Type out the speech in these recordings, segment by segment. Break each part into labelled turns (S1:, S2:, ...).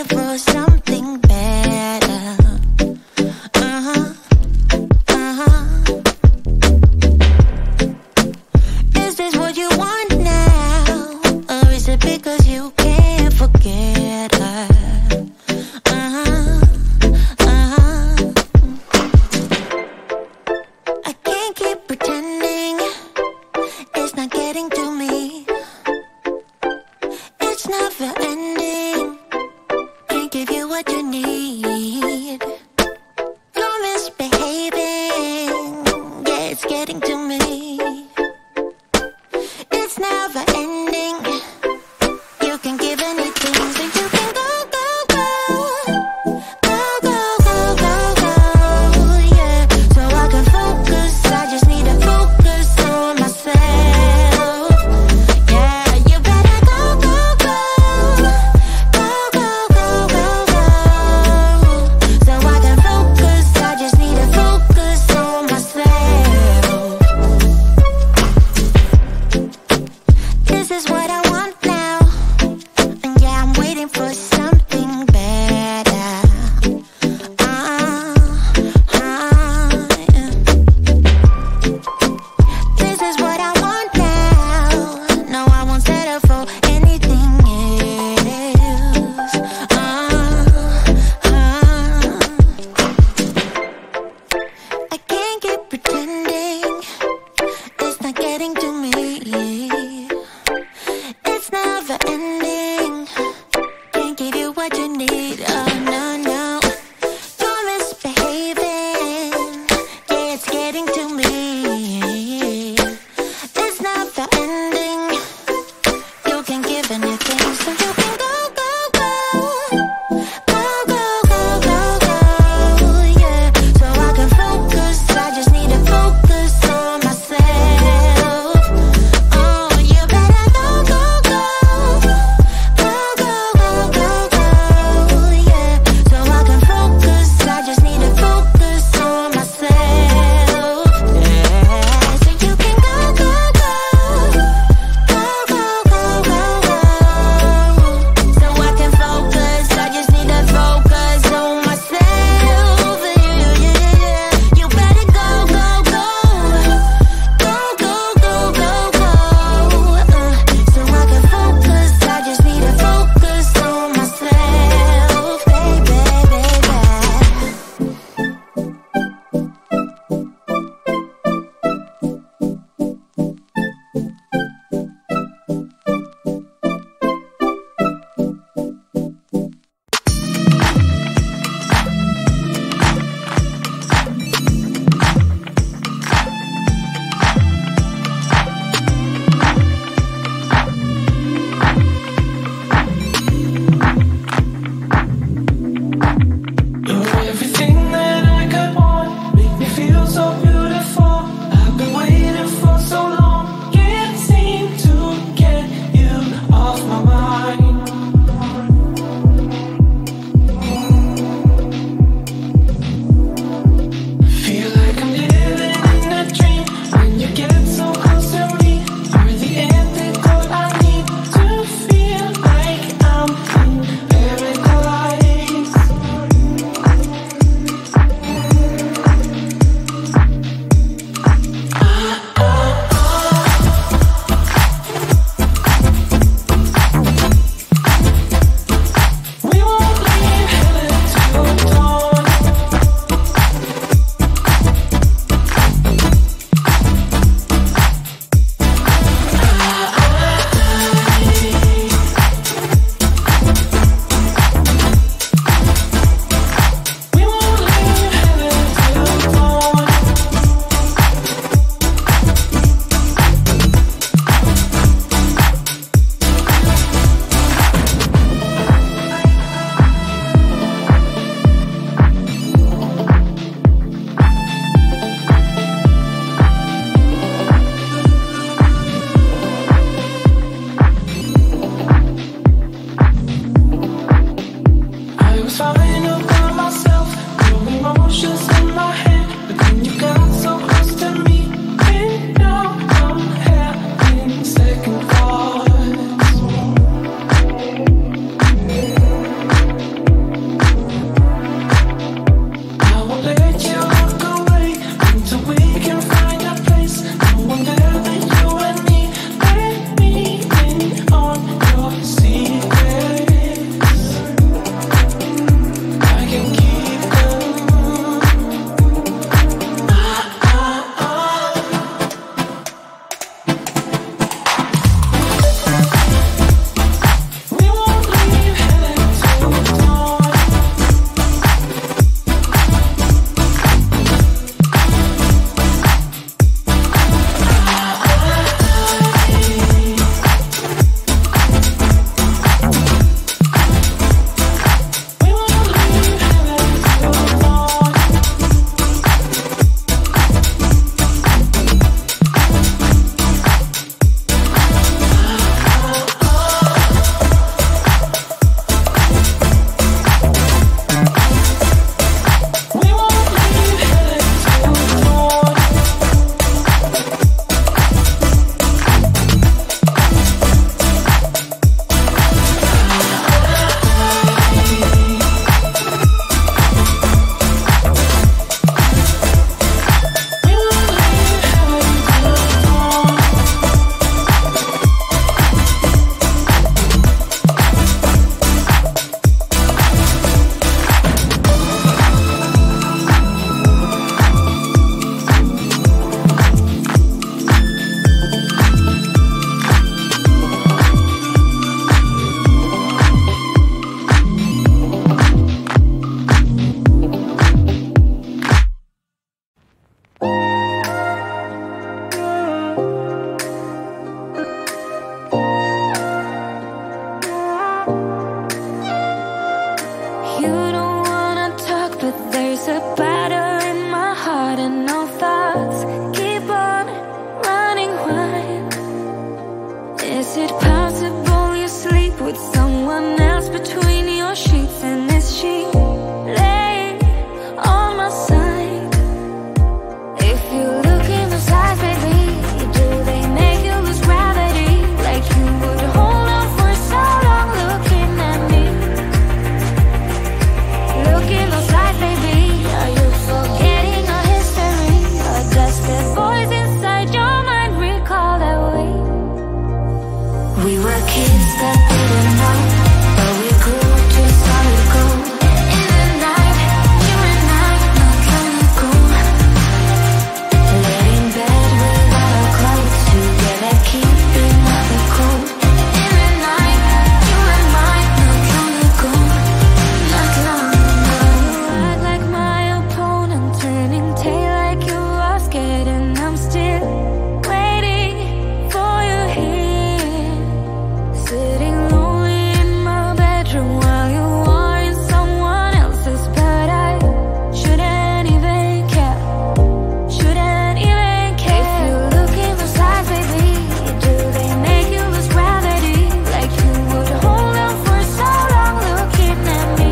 S1: here for something better. Is this what you want now? Or is it because you can't forget her? I can't keep pretending it's not getting to me. It's never ending. Can't give batter in my heart and no thoughts keep on running wild. Is it possible you sleep with someone else between your sheets? And is she laying on my side? If you look in those eyes, baby, do they make you lose gravity? Like you would hold on for so long looking at me. Look in those eyes, baby, are you forgetting our history? Or does the voice inside your mind recall that way? We were kids that didn't know, but we grew to solid gold. In the night, you and I, not long ago, lay in bed without our clothes, together keeping out the cold. In the night, you and I, not long ago, not long ago. Fight like my opponent, turning tail like you are scared, and I'm still waiting for you here. Sitting lonely in my bedroom while you are in someone else's, but I shouldn't even care. Shouldn't even care. If you look in those eyes, baby, do they make you lose gravity? Like you would hold on for so long looking at me.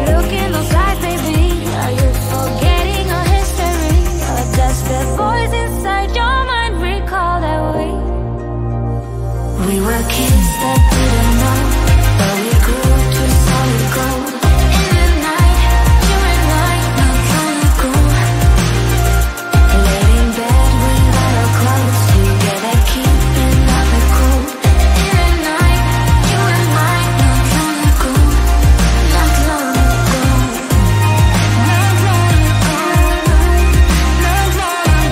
S1: Look in those eyes, baby, are you forgetting our history? Or does the voice inside your mind recall that way? We were kids that didn't know, but we grew to solid gold. In the night, you and I, not long ago, lay in bed without our clothes, together keeping out the cold. In the night, you and I, not long ago, not long ago, not long ago, not long ago, not long ago,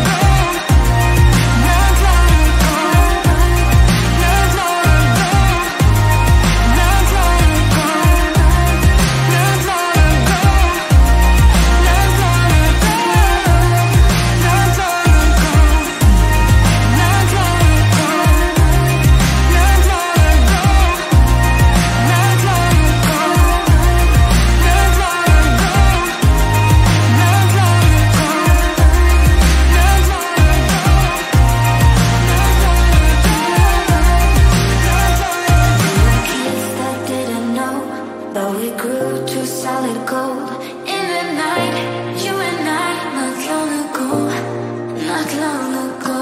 S1: not long Kids that didn't know, but we grew to solid gold. In the night, you and I, not long ago, not long ago.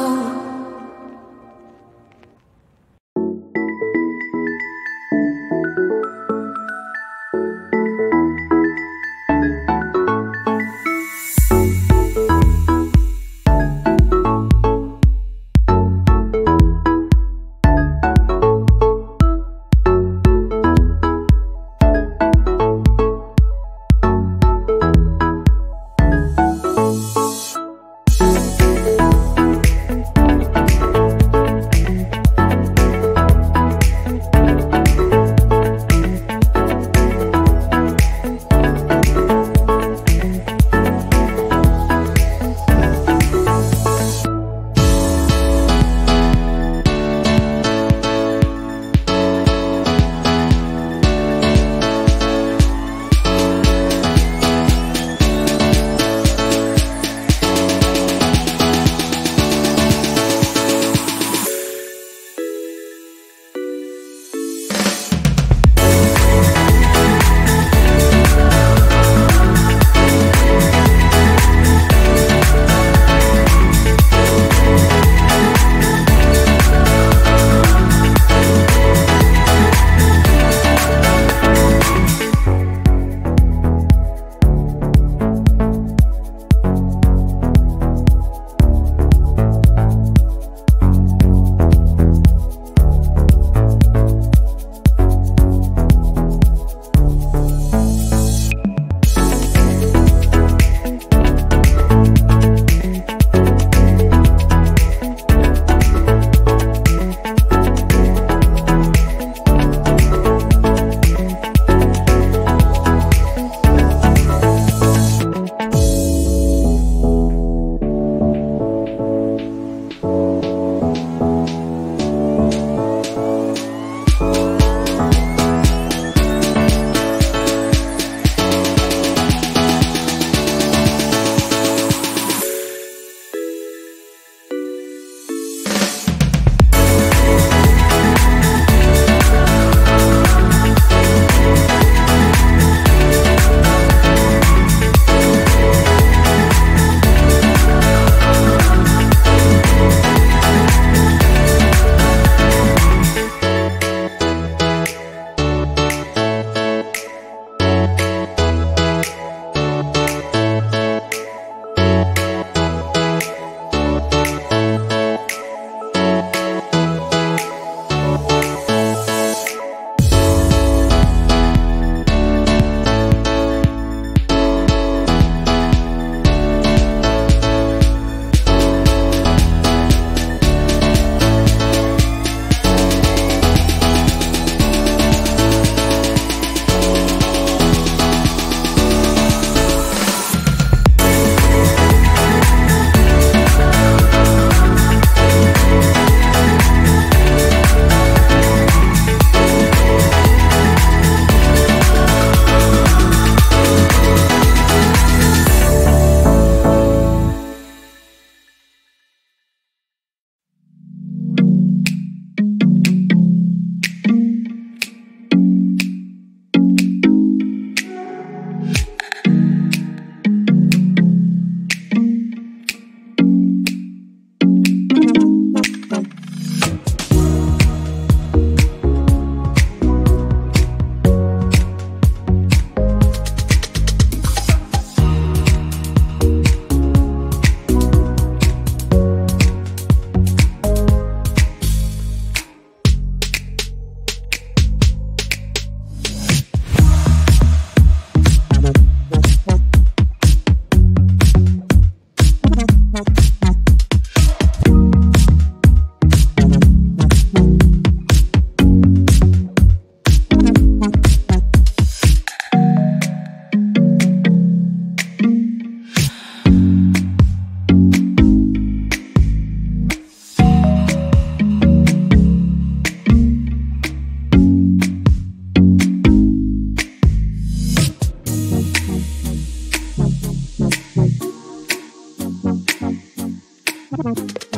S2: Musisz.